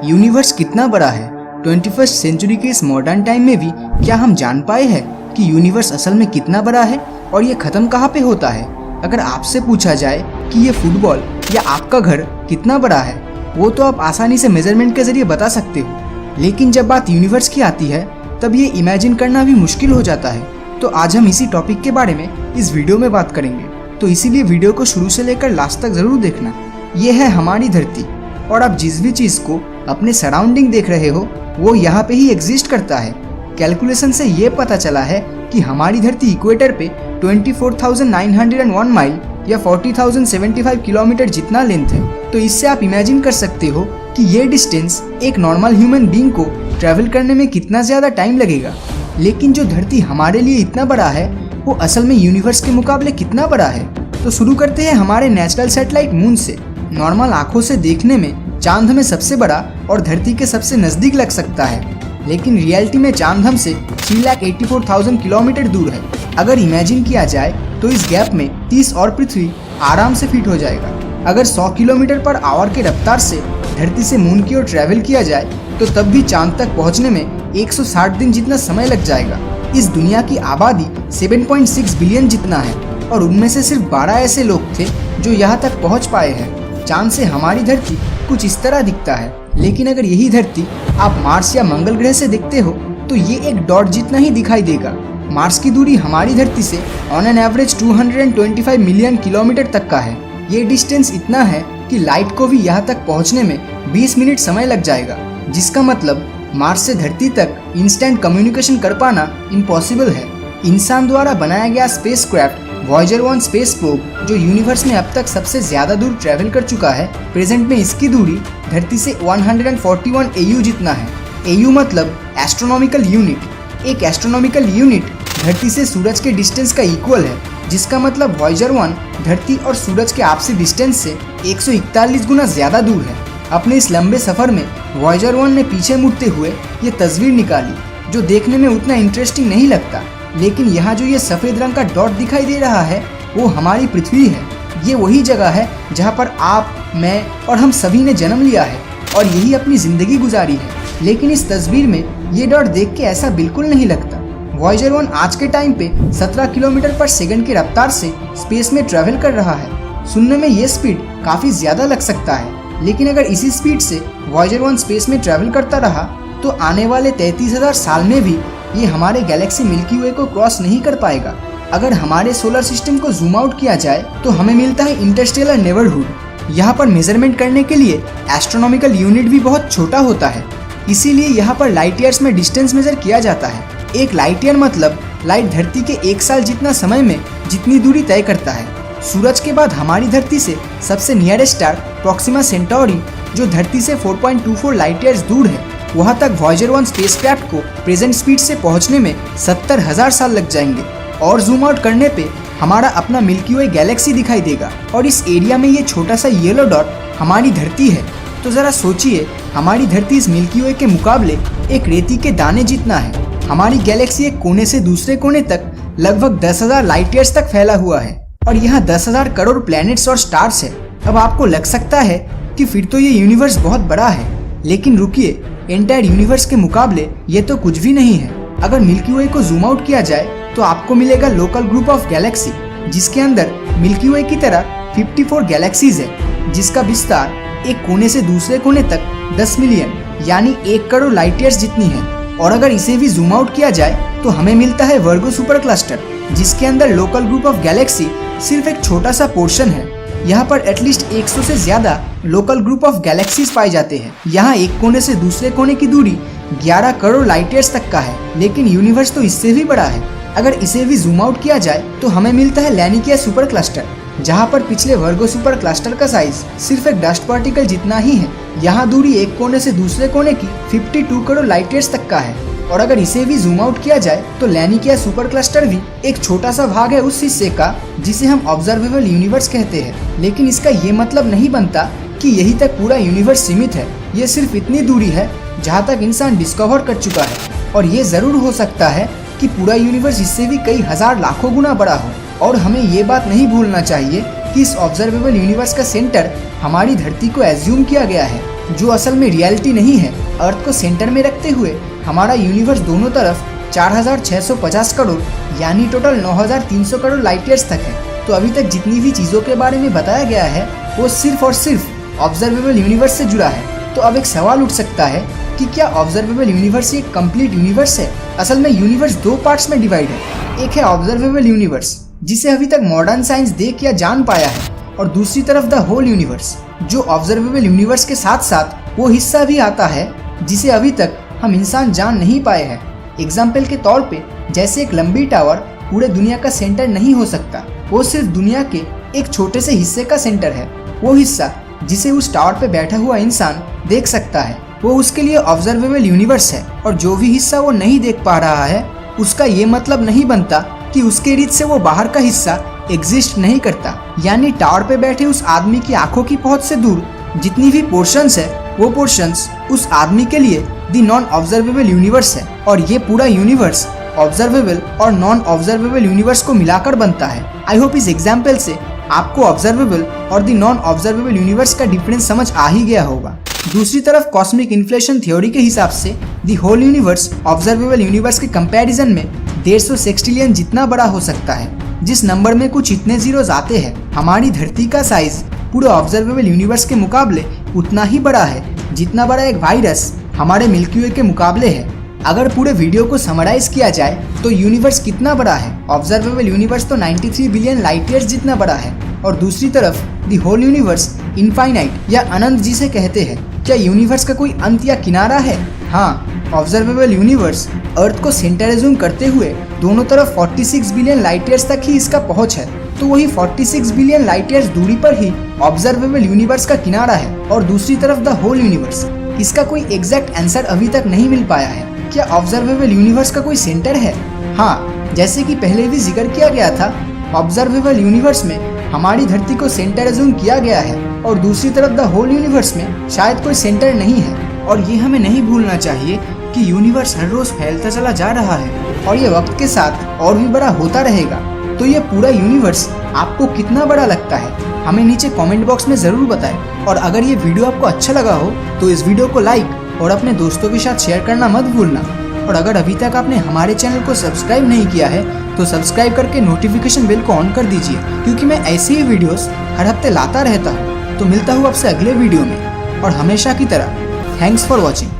Universe कितना बड़ा है? 21st सेंचुरी के इस मॉडर्न टाइम में भी क्या हम जान पाए हैं कि यूनिवर्स असल में कितना बड़ा है और ये ख़त्म कहाँ पे होता है? अगर आपसे पूछा जाए कि ये फुटबॉल या आपका घर कितना बड़ा है, वो तो आप आसानी से मेजरमेंट के जरिए बता सकते हो, लेकिन जब बात यूनिवर्स की आती है तब ये इमेजिन करना भी मुश्किल हो जाता है। तो आज हम इसी टॉपिक के बारे में इस वीडियो में बात करेंगे, तो इसीलिए वीडियो को शुरू से लेकर लास्ट तक ज़रूर देखना। ये है हमारी धरती, और आप जिस भी चीज़ को अपने सराउंडिंग देख रहे हो वो यहाँ पे ही एग्जिस्ट करता है। कैलकुलेशन से ये पता चला है कि हमारी धरती इक्वेटर पे 24,901 माइल या 40,075 किलोमीटर जितना लेंथ है। तो इससे आप इमेजिन कर सकते हो कि ये डिस्टेंस एक नॉर्मल ह्यूमन बीइंग को ट्रैवल करने में कितना ज़्यादा टाइम लगेगा। लेकिन जो धरती हमारे लिए इतना बड़ा है वो असल में यूनिवर्स के मुकाबले कितना बड़ा है? तो शुरू करते हैं हमारे नेचुरल सैटेलाइट मून से। नॉर्मल आंखों से देखने में चांद हमें सबसे बड़ा और धरती के सबसे नज़दीक लग सकता है, लेकिन रियलिटी में चांद हमसे 3,84,000 किलोमीटर दूर है। अगर इमेजिन किया जाए तो इस गैप में 30 और पृथ्वी आराम से फिट हो जाएगा। अगर 100 किलोमीटर पर आवर के रफ्तार से धरती से मून की ओर ट्रैवल किया जाए तो तब भी चांद तक पहुंचने में 160 दिन जितना समय लग जाएगा। इस दुनिया की आबादी 7.6 बिलियन जितना है और उनमें से सिर्फ 12 ऐसे लोग थे जो यहाँ तक पहुँच पाए हैं। चांद से हमारी धरती कुछ इस तरह दिखता है, लेकिन अगर यही धरती आप मार्स या मंगल ग्रह से देखते हो तो ये एक डॉट जितना ही दिखाई देगा। मार्स की दूरी हमारी धरती से on an average 225 million kilometre तक का है। ये डिस्टेंस इतना है कि लाइट को भी यहाँ तक पहुँचने में 20 मिनट समय लग जाएगा, जिसका मतलब मार्स से धरती तक इंस्टेंट कम्युनिकेशन कर पाना इम्पॉसिबल है। इंसान द्वारा बनाया गया स्पेसक्राफ्ट वॉयेजर 1 स्पेस प्रोब जो यूनिवर्स में अब तक सबसे ज़्यादा दूर ट्रैवल कर चुका है, प्रेजेंट में इसकी दूरी धरती से 141 AU जितना है। AU मतलब एस्ट्रोनॉमिकल यूनिट। एक एस्ट्रोनॉमिकल यूनिट धरती से सूरज के डिस्टेंस का इक्वल है, जिसका मतलब वॉयेजर 1 धरती और सूरज के आपसी डिस्टेंस से 141 गुना ज़्यादा दूर है। अपने इस लंबे सफ़र में वॉयेजर 1 ने पीछे मुड़ते हुए ये तस्वीर निकाली, जो देखने में उतना इंटरेस्टिंग नहीं लगता, लेकिन यहाँ जो ये सफ़ेद रंग का डॉट दिखाई दे रहा है वो हमारी पृथ्वी है। ये वही जगह है जहाँ पर आप, मैं और हम सभी ने जन्म लिया है और यही अपनी ज़िंदगी गुजारी है। लेकिन इस तस्वीर में ये डॉट देख के ऐसा बिल्कुल नहीं लगता। वॉयेजर 1 आज के टाइम पे 17 किलोमीटर पर सेकंड की रफ्तार से स्पेस में ट्रैवल कर रहा है। सुनने में ये स्पीड काफ़ी ज़्यादा लग सकता है, लेकिन अगर इसी स्पीड से वॉयेजर 1 स्पेस में ट्रैवल करता रहा तो आने वाले 33,000 साल में भी ये हमारे गैलेक्सी मिल्की वे को क्रॉस नहीं कर पाएगा। अगर हमारे सोलर सिस्टम को जूम आउट किया जाए तो हमें मिलता है इंटरस्टेलर नेबरहुड। यहाँ पर मेजरमेंट करने के लिए एस्ट्रोनॉमिकल यूनिट भी बहुत छोटा होता है, इसीलिए यहाँ पर लाइट ईयर्स में डिस्टेंस मेजर किया जाता है। एक लाइट ईयर मतलब लाइट धरती के 1 साल जितना समय में जितनी दूरी तय करता है। सूरज के बाद हमारी धरती से सबसे नियरेस्ट स्टार प्रोक्सिमा सेंटोरी जो धरती से 4.24 लाइट ईयर्स दूर है, वहाँ तक वॉयेजर 1 स्पेसक्राफ्ट को प्रेजेंट स्पीड से पहुँचने में 70,000 साल लग जाएंगे। और जूम आउट करने पे हमारा अपना मिल्की वे गैलेक्सी दिखाई देगा और इस एरिया में ये छोटा सा येलो डॉट हमारी धरती है। तो ज़रा सोचिए, हमारी धरती इस मिल्की वे के मुकाबले एक रेती के दाने जितना है। हमारी गैलेक्सी एक कोने से दूसरे कोने तक लगभग 10,000 लाइट ईयर्स तक फैला हुआ है और यहाँ 10,000 करोड़ प्लैनेट्स और स्टार्स है। अब आपको लग सकता है कि फिर तो ये यूनिवर्स बहुत बड़ा है, लेकिन रुकिए, एंटायर यूनिवर्स के मुकाबले ये तो कुछ भी नहीं है। अगर मिल्की वे को जूम आउट किया जाए तो आपको मिलेगा लोकल ग्रुप ऑफ गैलेक्सी, जिसके अंदर मिल्की वे की तरह 54 गैलेक्सीज है, जिसका विस्तार एक कोने से दूसरे कोने तक 10 मिलियन यानी 1 करोड़ लाइट ईयर्स जितनी है। और अगर इसे भी जूम आउट किया जाए तो हमें मिलता है वर्गो सुपर क्लस्टर, जिसके अंदर लोकल ग्रुप ऑफ गैलेक्सी सिर्फ एक छोटा सा पोर्शन है। यहाँ पर एटलीस्ट 100 से ज़्यादा लोकल ग्रुप ऑफ गैलेक्सीज पाए जाते हैं। यहाँ एक कोने से दूसरे कोने की दूरी 11 करोड़ लाइट ईयर्स तक का है, लेकिन यूनिवर्स तो इससे भी बड़ा है। अगर इसे भी जूम आउट किया जाए तो हमें मिलता है लैनिकिया सुपर क्लस्टर, जहाँ पर पिछले वर्गो सुपर क्लस्टर का साइज सिर्फ एक डस्ट पार्टिकल जितना ही है। यहाँ दूरी एक कोने से दूसरे कोने की 52 करोड़ लाइट ईयर्स तक का है। और अगर इसे भी जूम आउट किया जाए तो लैनिकिया सुपर क्लस्टर भी एक छोटा सा भाग है उस हिस्से का जिसे हम ऑब्जर्वेबल यूनिवर्स कहते हैं। लेकिन इसका ये मतलब नहीं बनता कि यही तक पूरा यूनिवर्स सीमित है। ये सिर्फ इतनी दूरी है जहाँ तक इंसान डिस्कवर कर चुका है, और ये जरूर हो सकता है कि पूरा यूनिवर्स इससे भी कई हजार लाखों गुना बड़ा हो। और हमें ये बात नहीं भूलना चाहिए कि इस ऑब्जर्वेबल यूनिवर्स का सेंटर हमारी धरती को एज्यूम किया गया है। जो असल में रियलिटी नहीं है। अर्थ को सेंटर में रखते हुए हमारा यूनिवर्स दोनों तरफ 4650 करोड़ यानी टोटल 9300 करोड़ लाइट ईयर्स तक है। तो अभी तक जितनी भी चीज़ों के बारे में बताया गया है वो सिर्फ और सिर्फ ऑब्जर्वेबल यूनिवर्स से जुड़ा है। तो अब एक सवाल उठ सकता है कि क्या ऑब्जर्वेबल यूनिवर्स एक कंप्लीट यूनिवर्स है? असल में यूनिवर्स दो पार्ट्स में डिवाइड है। एक है ऑब्जर्वेबल यूनिवर्स जिसे अभी तक मॉडर्न साइंस देख या जान पाया है, और दूसरी तरफ द होल यूनिवर्स जो ऑब्जर्वेबल यूनिवर्स के साथ साथ वो हिस्सा भी आता है जिसे अभी तक हम इंसान जान नहीं पाए हैं। एग्जाम्पल के तौर पे जैसे एक लंबी टावर पूरे दुनिया का सेंटर नहीं हो सकता, वो सिर्फ दुनिया के एक छोटे से हिस्से का सेंटर है। वो हिस्सा जिसे उस टावर पे बैठा हुआ इंसान देख सकता है वो उसके लिए ऑब्जर्वेबल यूनिवर्स है, और जो भी हिस्सा वो नहीं देख पा रहा है उसका ये मतलब नहीं बनता कि उसके रीच से वो बाहर का हिस्सा एग्जिस्ट नहीं करता। यानी टावर पे बैठे उस आदमी की आंखों की पहुंच से दूर जितनी भी पोर्शंस है वो पोर्शंस उस आदमी के लिए दी नॉन ऑब्जर्वेबल यूनिवर्स है, और ये पूरा यूनिवर्स ऑब्जर्वेबल और नॉन ऑब्जर्वेबल यूनिवर्स को मिलाकर बनता है। आई होप इस एग्जाम्पल से आपको ऑब्जर्वेबल और दी नॉन ऑब्जर्वेबल यूनिवर्स का डिफरेंस समझ आ ही गया होगा। दूसरी तरफ कॉस्मिक इन्फ्लेशन थ्योरी के हिसाब से the whole universe observable universe के कंपैरिजन में 150 सेक्सटिलियन जितना बड़ा हो सकता है। जिस नंबर में कुछ इतने जीरोस आते हैं, हमारी धरती का साइज पूरे ऑब्जर्वेबल यूनिवर्स के मुकाबले उतना ही बड़ा है जितना बड़ा एक वायरस हमारे मिल्की वे के मुकाबले है। अगर पूरे वीडियो को समराइज किया जाए तो यूनिवर्स कितना बड़ा है? ऑब्जर्वेबल यूनिवर्स तो 93 बिलियन लाइट ईयर्स जितना बड़ा है, और दूसरी तरफ दी होल यूनिवर्स इनफाइनाइट या अनंत जिसे कहते हैं। क्या यूनिवर्स का कोई अंत या किनारा है? हाँ, ऑब्जर्वेबल यूनिवर्स अर्थ को सेंटर एज्यूम करते हुए दोनों तरफ 46 बिलियन लाइट ईयर्स तक ही इसका पहुंच है। तो वही 46 बिलियन लाइट ईयर्स दूरी पर ही ऑब्जर्वेबल यूनिवर्स का किनारा है, और दूसरी तरफ द होल यूनिवर्स। इसका कोई एग्जैक्ट आंसर अभी तक नहीं मिल पाया है। क्या ऑब्जर्वेबल यूनिवर्स का कोई सेंटर है? हाँ, जैसे कि पहले भी जिक्र किया गया था, ऑब्जर्वेबल यूनिवर्स में हमारी धरती को सेंटर एज्यूम किया गया है, और दूसरी तरफ द होल यूनिवर्स में शायद कोई सेंटर नहीं है। और ये हमें नहीं भूलना चाहिए कि यूनिवर्स हर रोज फैलता चला जा रहा है, और ये वक्त के साथ और भी बड़ा होता रहेगा। तो ये पूरा यूनिवर्स आपको कितना बड़ा लगता है? हमें नीचे कमेंट बॉक्स में ज़रूर बताएं। और अगर ये वीडियो आपको अच्छा लगा हो तो इस वीडियो को लाइक और अपने दोस्तों के साथ शेयर करना मत भूलना। और अगर अभी तक आपने हमारे चैनल को सब्सक्राइब नहीं किया है तो सब्सक्राइब करके नोटिफिकेशन बेल को ऑन कर दीजिए, क्योंकि मैं ऐसे ही वीडियोस हर हफ्ते लाता रहता हूँ। तो मिलता हूँ आपसे अगले वीडियो में, और हमेशा की तरह थैंक्स फॉर वॉचिंग।